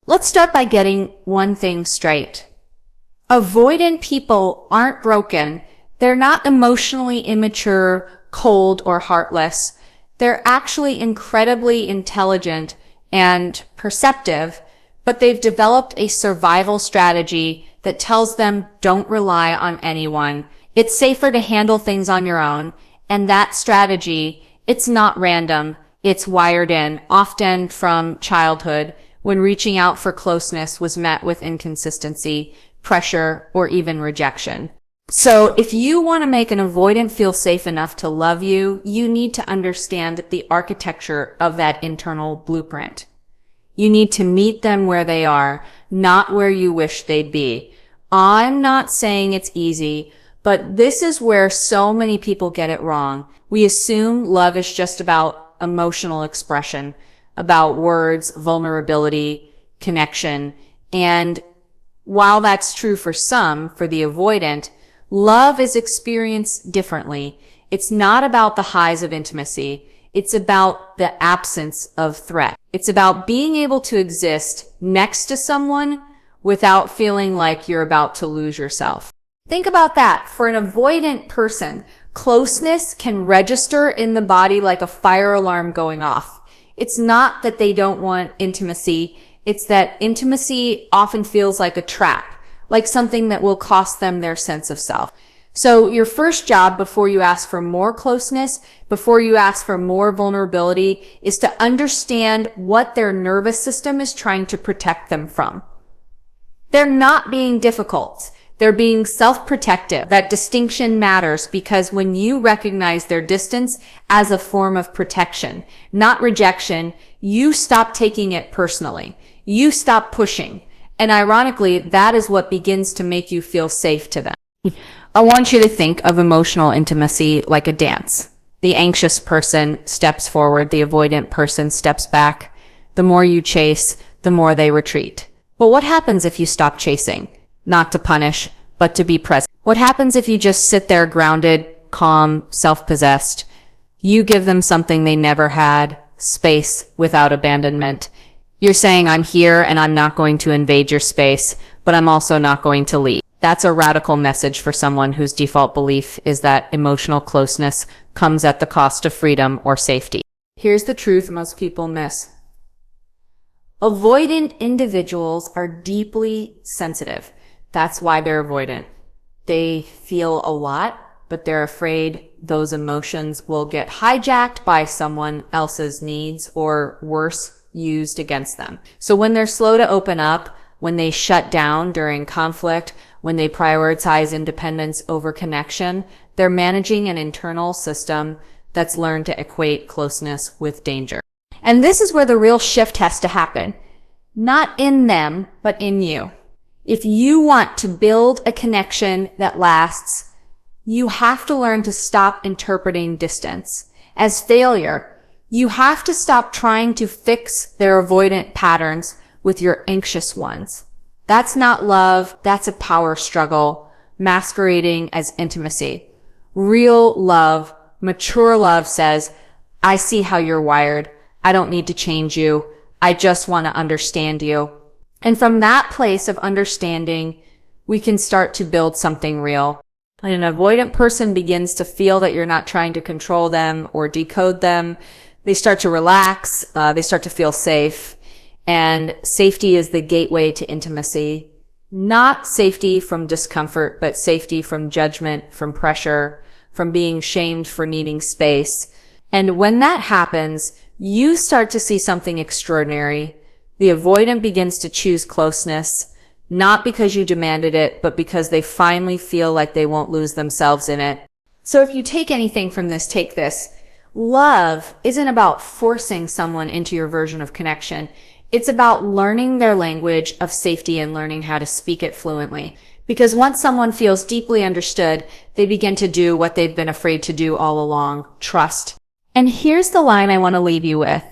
Let's start by getting one thing straight. Avoidant people aren't broken. They're not emotionally immature, cold, or heartless. They're actually incredibly intelligent and perceptive, but they've developed a survival strategy that tells them don't rely on anyone. It's safer to handle things on your own. And that strategy, it's not random. It's wired in, often from childhood, when reaching out for closeness was met with inconsistency, pressure, or even rejection. So if you want to make an avoidant feel safe enough to love you, you need to understand the architecture of that internal blueprint. You need to meet them where they are, not where you wish they'd be. I'm not saying it's easy, but this is where so many people get it wrong. We assume love is just about emotional expression, about words, vulnerability, connection. And while that's true for some, for the avoidant, love is experienced differently. It's not about the highs of intimacy. It's about the absence of threat. It's about being able to exist next to someone without feeling like you're about to lose yourself. Think about that. For an avoidant person, closeness can register in the body like a fire alarm going off. It's not that they don't want intimacy. It's that intimacy often feels like a trap, like something that will cost them their sense of self. So your first job before you ask for more closeness, before you ask for more vulnerability, is to understand what their nervous system is trying to protect them from. They're not being difficult. They're being self-protective. That distinction matters because when you recognize their distance as a form of protection, not rejection, you stop taking it personally. You stop pushing. And ironically, that is what begins to make you feel safe to them. I want you to think of emotional intimacy like a dance. The anxious person steps forward, the avoidant person steps back. The more you chase, the more they retreat. But what happens if you stop chasing? Not to punish, but to be present. What happens if you just sit there grounded, calm, self-possessed? You give them something they never had, space without abandonment. You're saying, I'm here and I'm not going to invade your space, but I'm also not going to leave. That's a radical message for someone whose default belief is that emotional closeness comes at the cost of freedom or safety. Here's the truth most people miss. Avoidant individuals are deeply sensitive. That's why they're avoidant. They feel a lot, but they're afraid those emotions will get hijacked by someone else's needs or worse, used against them. So when they're slow to open up, when they shut down during conflict, when they prioritize independence over connection, they're managing an internal system that's learned to equate closeness with danger. And this is where the real shift has to happen. Not in them, but in you. If you want to build a connection that lasts, you have to learn to stop interpreting distance as failure. You have to stop trying to fix their avoidant patterns with your anxious ones. That's not love. That's a power struggle masquerading as intimacy. Real love, mature love says, I see how you're wired. I don't need to change you. I just want to understand you. And from that place of understanding, we can start to build something real. When an avoidant person begins to feel that you're not trying to control them or decode them, they start to relax, they start to feel safe. And safety is the gateway to intimacy. Not safety from discomfort, but safety from judgment, from pressure, from being shamed for needing space. And when that happens, you start to see something extraordinary. The avoidant begins to choose closeness, not because you demanded it, but because they finally feel like they won't lose themselves in it. So if you take anything from this, take this. Love isn't about forcing someone into your version of connection. It's about learning their language of safety and learning how to speak it fluently. Because once someone feels deeply understood, they begin to do what they've been afraid to do all along, trust. And here's the line I want to leave you with.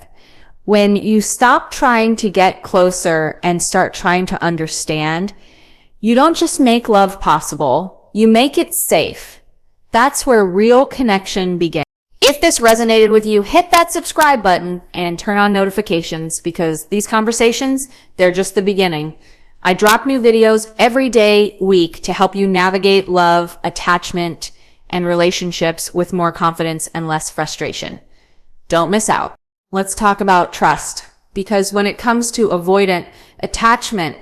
When you stop trying to get closer and start trying to understand, you don't just make love possible, you make it safe. That's where real connection begins. If this resonated with you, hit that subscribe button and turn on notifications, because these conversations, they're just the beginning. I drop new videos every day, week, to help you navigate love, attachment, and relationships with more confidence and less frustration. Don't miss out. Let's talk about trust, because when it comes to avoidant attachment,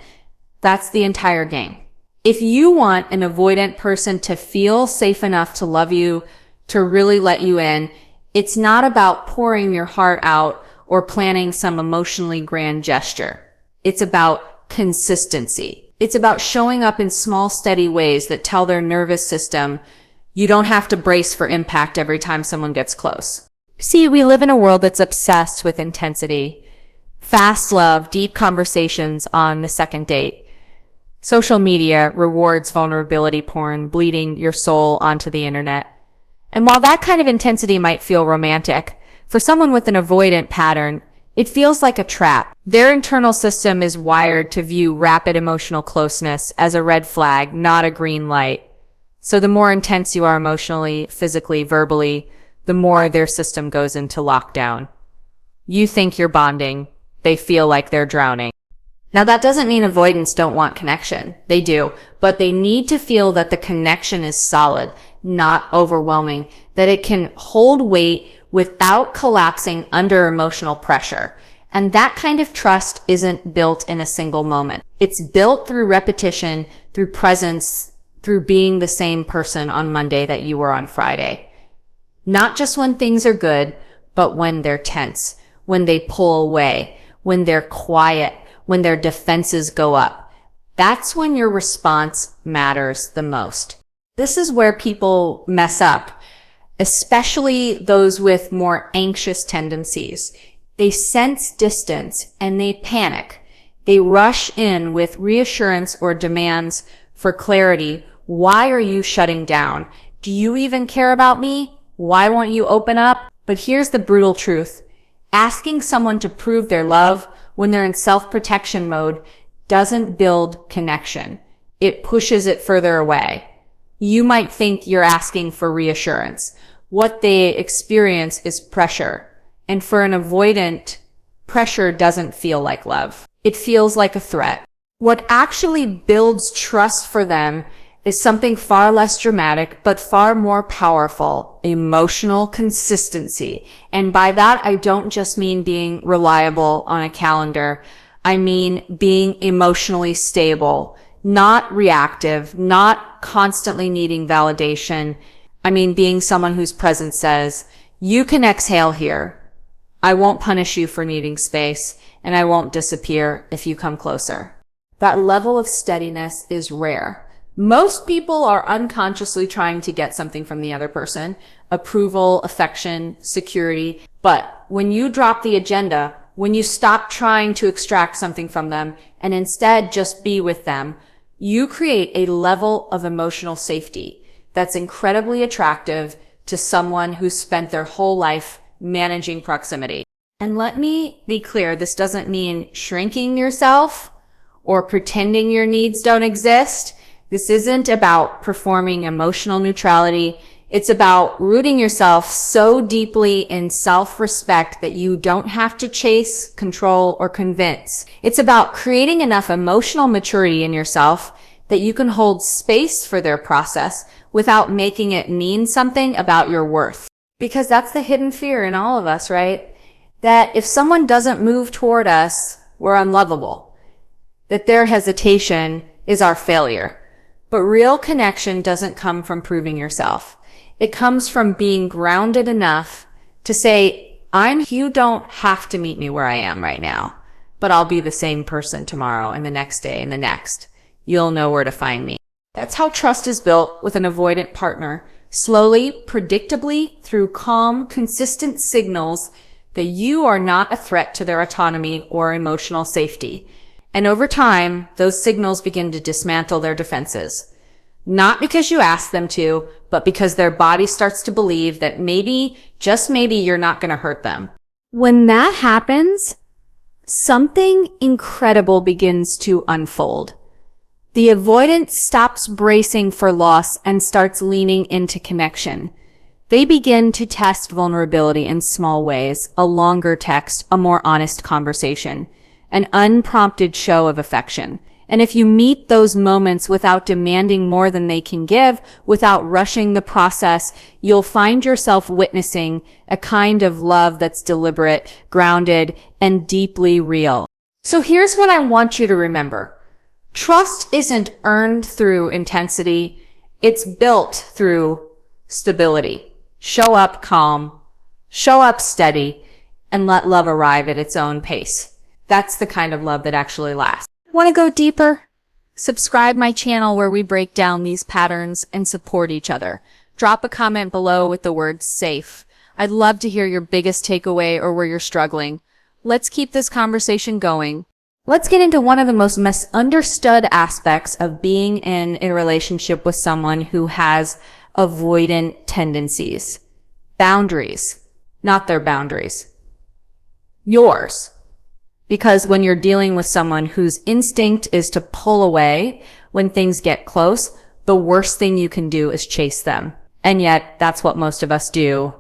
that's the entire game. If you want an avoidant person to feel safe enough to love you, to really let you in, it's not about pouring your heart out or planning some emotionally grand gesture. It's about consistency. It's about showing up in small, steady ways that tell their nervous system, you don't have to brace for impact every time someone gets close. See, we live in a world that's obsessed with intensity. Fast love, deep conversations on the second date. Social media rewards vulnerability porn, bleeding your soul onto the internet. And while that kind of intensity might feel romantic, for someone with an avoidant pattern, it feels like a trap. Their internal system is wired to view rapid emotional closeness as a red flag, not a green light. So the more intense you are emotionally, physically, verbally, the more their system goes into lockdown. You think you're bonding, they feel like they're drowning. Now, that doesn't mean avoidants don't want connection. They do, but they need to feel that the connection is solid, not overwhelming, that it can hold weight without collapsing under emotional pressure. And that kind of trust isn't built in a single moment. It's built through repetition, through presence, through being the same person on Monday that you were on Friday. Not just when things are good, but when they're tense, when they pull away, when they're quiet, when their defenses go up. That's when your response matters the most. This is where people mess up, especially those with more anxious tendencies. They sense distance and they panic. They rush in with reassurance or demands for clarity. Why are you shutting down? Do you even care about me? Why won't you open up? But here's the brutal truth. Asking someone to prove their love when they're in self-protection mode doesn't build connection. It pushes it further away. You might think you're asking for reassurance. What they experience is pressure. And for an avoidant, pressure doesn't feel like love. It feels like a threat. What actually builds trust for them is something far less dramatic, but far more powerful: emotional consistency. And by that, I don't just mean being reliable on a calendar. I mean being emotionally stable, not reactive, not constantly needing validation. I mean being someone whose presence says, you can exhale here. I won't punish you for needing space, and I won't disappear if you come closer. That level of steadiness is rare. Most people are unconsciously trying to get something from the other person: approval, affection, security. But when you drop the agenda, when you stop trying to extract something from them and instead just be with them, you create a level of emotional safety that's incredibly attractive to someone who's spent their whole life managing proximity. And let me be clear, this doesn't mean shrinking yourself or pretending your needs don't exist. This isn't about performing emotional neutrality. It's about rooting yourself so deeply in self-respect that you don't have to chase, control, or convince. It's about creating enough emotional maturity in yourself that you can hold space for their process without making it mean something about your worth. Because that's the hidden fear in all of us, right? That if someone doesn't move toward us, we're unlovable. That their hesitation is our failure. But real connection doesn't come from proving yourself. It comes from being grounded enough to say, you don't have to meet me where I am right now, but I'll be the same person tomorrow and the next day and the next. You'll know where to find me. That's how trust is built with an avoidant partner. Slowly, predictably, through calm, consistent signals that you are not a threat to their autonomy or emotional safety. And over time, those signals begin to dismantle their defenses. Not because you ask them to, but because their body starts to believe that maybe, just maybe, you're not going to hurt them. When that happens, something incredible begins to unfold. The avoidant stops bracing for loss and starts leaning into connection. They begin to test vulnerability in small ways, a longer text, a more honest conversation, an unprompted show of affection. And if you meet those moments without demanding more than they can give, without rushing the process, you'll find yourself witnessing a kind of love that's deliberate, grounded, and deeply real. So here's what I want you to remember. Trust isn't earned through intensity. It's built through stability. Show up calm, show up steady, and let love arrive at its own pace. That's the kind of love that actually lasts. Want to go deeper? Subscribe my channel where we break down these patterns and support each other. Drop a comment below with the word safe. I'd love to hear your biggest takeaway or where you're struggling. Let's keep this conversation going. Let's get into one of the most misunderstood aspects of being in a relationship with someone who has avoidant tendencies. Boundaries, not their boundaries. Yours. Because when you're dealing with someone whose instinct is to pull away when things get close, the worst thing you can do is chase them. And yet, that's what most of us do.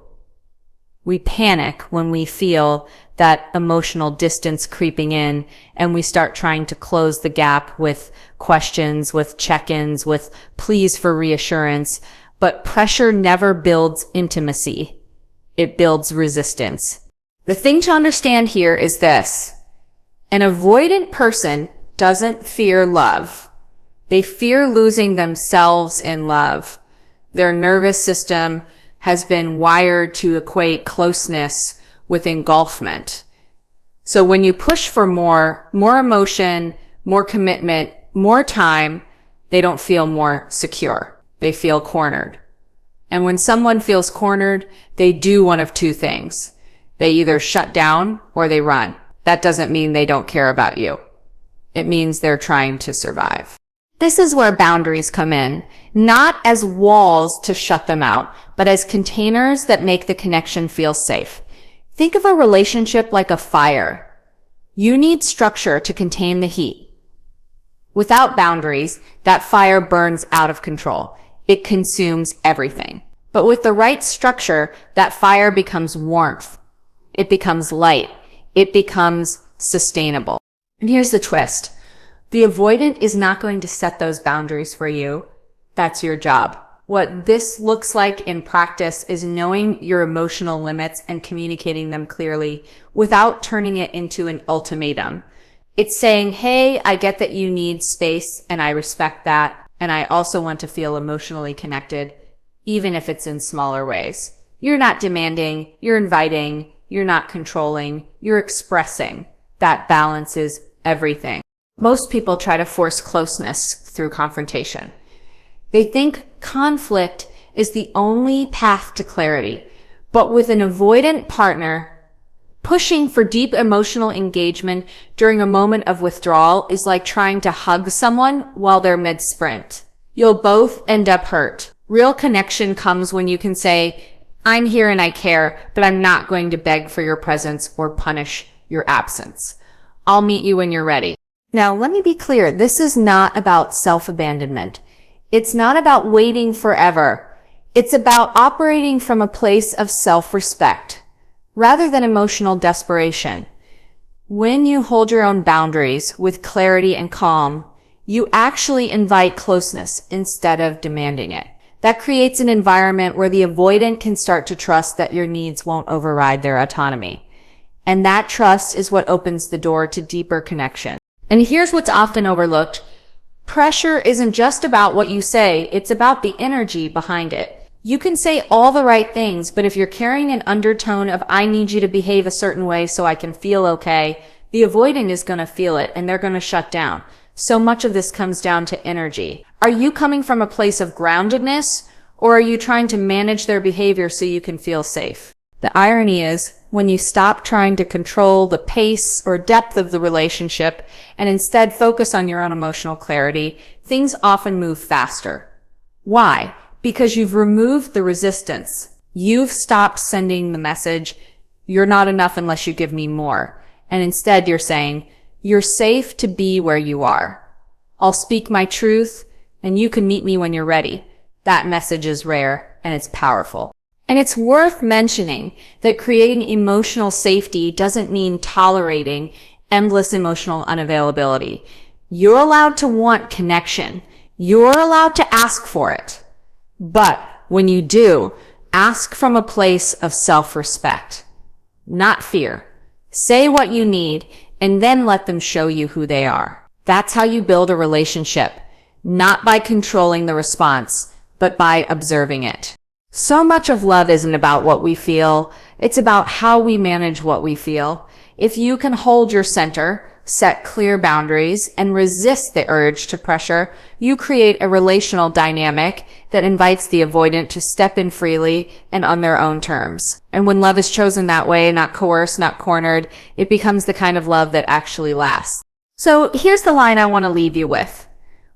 We panic when we feel that emotional distance creeping in, and we start trying to close the gap with questions, with check-ins, with pleas for reassurance. But pressure never builds intimacy. It builds resistance. The thing to understand here is this. An avoidant person doesn't fear love. They fear losing themselves in love. Their nervous system has been wired to equate closeness with engulfment. So when you push for more emotion, more commitment, more time, they don't feel more secure. They feel cornered. And when someone feels cornered, they do one of two things. They either shut down or they run. That doesn't mean they don't care about you. It means they're trying to survive. This is where boundaries come in, not as walls to shut them out, but as containers that make the connection feel safe. Think of a relationship like a fire. You need structure to contain the heat. Without boundaries, that fire burns out of control. It consumes everything. But with the right structure, that fire becomes warmth. It becomes light. It becomes sustainable. And here's the twist. The avoidant is not going to set those boundaries for you. That's your job. What this looks like in practice is knowing your emotional limits and communicating them clearly without turning it into an ultimatum. It's saying, hey, I get that you need space and I respect that. And I also want to feel emotionally connected, even if it's in smaller ways. You're not demanding, you're inviting, you're not controlling, you're expressing. That balances everything. Most people try to force closeness through confrontation. They think conflict is the only path to clarity. But with an avoidant partner, pushing for deep emotional engagement during a moment of withdrawal is like trying to hug someone while they're mid-sprint. You'll both end up hurt. Real connection comes when you can say, I'm here and I care, but I'm not going to beg for your presence or punish your absence. I'll meet you when you're ready. Now, let me be clear. This is not about self-abandonment. It's not about waiting forever. It's about operating from a place of self-respect rather than emotional desperation. When you hold your own boundaries with clarity and calm, you actually invite closeness instead of demanding it. That creates an environment where the avoidant can start to trust that your needs won't override their autonomy. And that trust is what opens the door to deeper connection. And here's what's often overlooked. Pressure isn't just about what you say, it's about the energy behind it. You can say all the right things, but if you're carrying an undertone of, I need you to behave a certain way so I can feel okay, the avoidant is going to feel it and they're going to shut down. So much of this comes down to energy. Are you coming from a place of groundedness, or are you trying to manage their behavior so you can feel safe? The irony is, when you stop trying to control the pace or depth of the relationship and instead focus on your own emotional clarity, things often move faster. Why? Because you've removed the resistance. You've stopped sending the message, you're not enough unless you give me more. And instead you're saying, you're safe to be where you are. I'll speak my truth and you can meet me when you're ready. That message is rare and it's powerful. And it's worth mentioning that creating emotional safety doesn't mean tolerating endless emotional unavailability. You're allowed to want connection. You're allowed to ask for it. But when you do, ask from a place of self-respect, not fear. Say what you need and then let them show you who they are. That's how you build a relationship, not by controlling the response, but by observing it. So much of love isn't about what we feel. It's about how we manage what we feel. If you can hold your center, set clear boundaries, and resist the urge to pressure, you create a relational dynamic that invites the avoidant to step in freely and on their own terms. And when love is chosen that way, not coerced, not cornered, it becomes the kind of love that actually lasts. So here's the line I want to leave you with.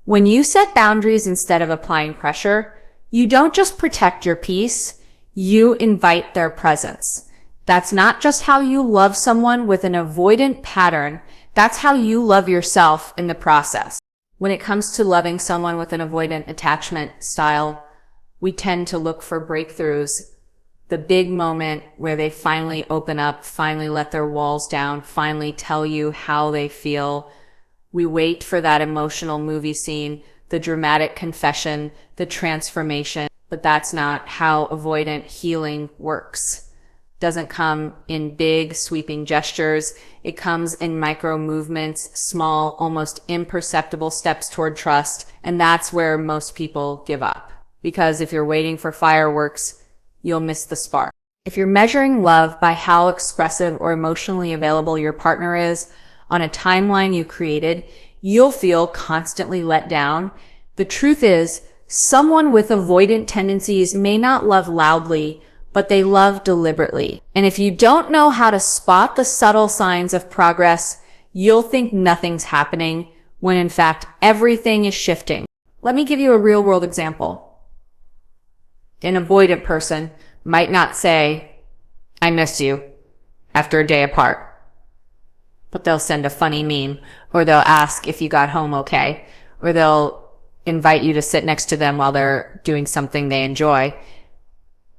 When you set boundaries instead of applying pressure, you don't just protect your peace, you invite their presence. That's not just how you love someone with an avoidant pattern, that's how you love yourself in the process. When it comes to loving someone with an avoidant attachment style, we tend to look for breakthroughs, the big moment where they finally open up, finally let their walls down, finally tell you how they feel. We wait for that emotional movie scene, the dramatic confession, the transformation, but that's not how avoidant healing works. Doesn't come in big sweeping gestures. It comes in micro movements, small, almost imperceptible steps toward trust. And that's where most people give up. Because if you're waiting for fireworks, you'll miss the spark. If you're measuring love by how expressive or emotionally available your partner is on a timeline you created, you'll feel constantly let down. The truth is, someone with avoidant tendencies may not love loudly, but they love deliberately. And if you don't know how to spot the subtle signs of progress, you'll think nothing's happening when in fact everything is shifting. Let me give you a real world example. An avoidant person might not say, "I miss you," after a day apart. But they'll send a funny meme, or they'll ask if you got home okay, or they'll invite you to sit next to them while they're doing something they enjoy.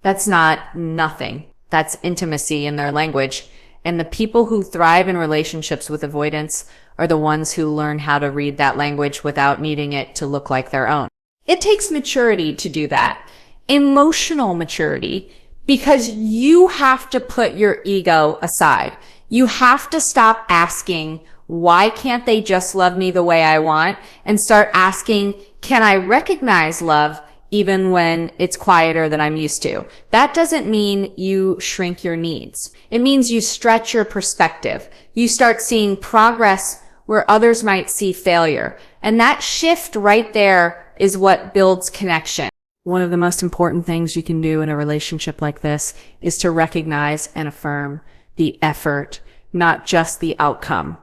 That's not nothing. That's intimacy in their language. And the people who thrive in relationships with avoidance are the ones who learn how to read that language without needing it to look like their own. It takes maturity to do that. Emotional maturity, because you have to put your ego aside. You have to stop asking, why can't they just love me the way I want? And start asking, can I recognize love even when it's quieter than I'm used to? That doesn't mean you shrink your needs. It means you stretch your perspective. You start seeing progress where others might see failure. And that shift right there is what builds connection. One of the most important things you can do in a relationship like this is to recognize and affirm the effort, not just the outcome.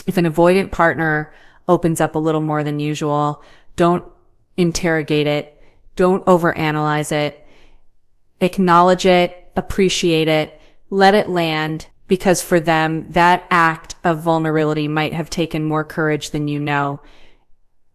If an avoidant partner opens up a little more than usual, don't interrogate it. Don't overanalyze it. Acknowledge it, appreciate it, let it land, because for them, that act of vulnerability might have taken more courage than you know.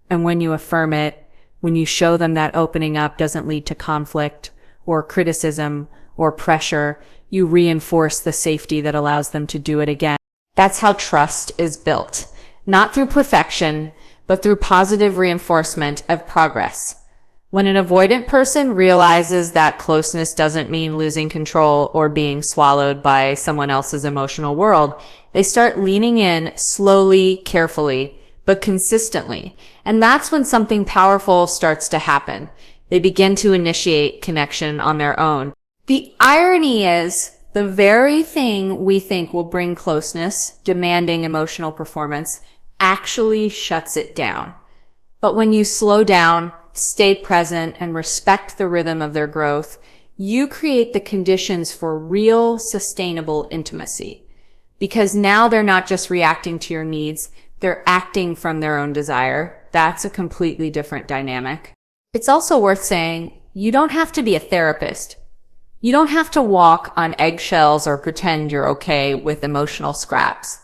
And when you affirm it, when you show them that opening up doesn't lead to conflict or criticism or pressure, you reinforce the safety that allows them to do it again. That's how trust is built, not through perfection, but through positive reinforcement of progress. When an avoidant person realizes that closeness doesn't mean losing control or being swallowed by someone else's emotional world, they start leaning in slowly, carefully, but consistently. And that's when something powerful starts to happen. They begin to initiate connection on their own. The irony is, the very thing we think will bring closeness, demanding emotional performance, actually shuts it down. But when you slow down, stay present, and respect the rhythm of their growth, you create the conditions for real, sustainable intimacy. Because now they're not just reacting to your needs, they're acting from their own desire. That's a completely different dynamic. It's also worth saying, you don't have to be a therapist. You don't have to walk on eggshells or pretend you're okay with emotional scraps.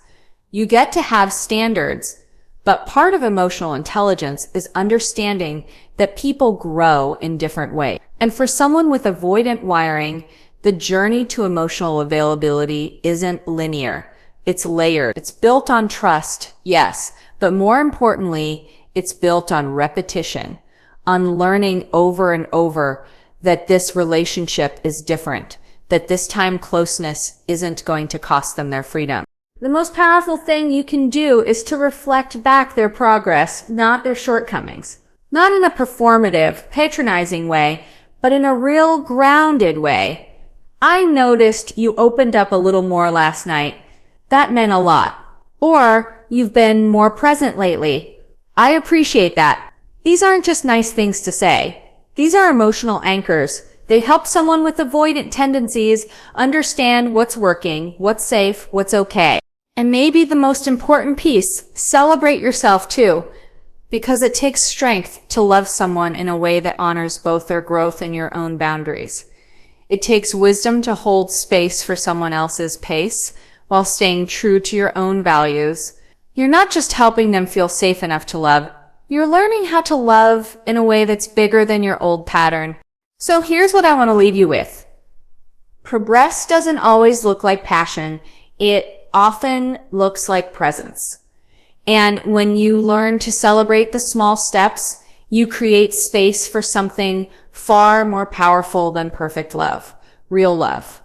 You get to have standards, but part of emotional intelligence is understanding that people grow in different ways. And for someone with avoidant wiring, the journey to emotional availability isn't linear. It's layered. It's built on trust, yes, but more importantly, it's built on repetition, on learning over and over that this relationship is different, that this time closeness isn't going to cost them their freedom. The most powerful thing you can do is to reflect back their progress, not their shortcomings. Not in a performative, patronizing way, but in a real grounded way. I noticed you opened up a little more last night. That meant a lot. Or, you've been more present lately. I appreciate that. These aren't just nice things to say. These are emotional anchors. They help someone with avoidant tendencies understand what's working, what's safe, what's okay. And maybe the most important piece, celebrate yourself too, because it takes strength to love someone in a way that honors both their growth and your own boundaries. It takes wisdom to hold space for someone else's pace while staying true to your own values. You're not just helping them feel safe enough to love, you're learning how to love in a way that's bigger than your old pattern. So here's what I want to leave you with. Progress doesn't always look like passion. It often looks like presence. And when you learn to celebrate the small steps, you create space for something far more powerful than perfect love, real love.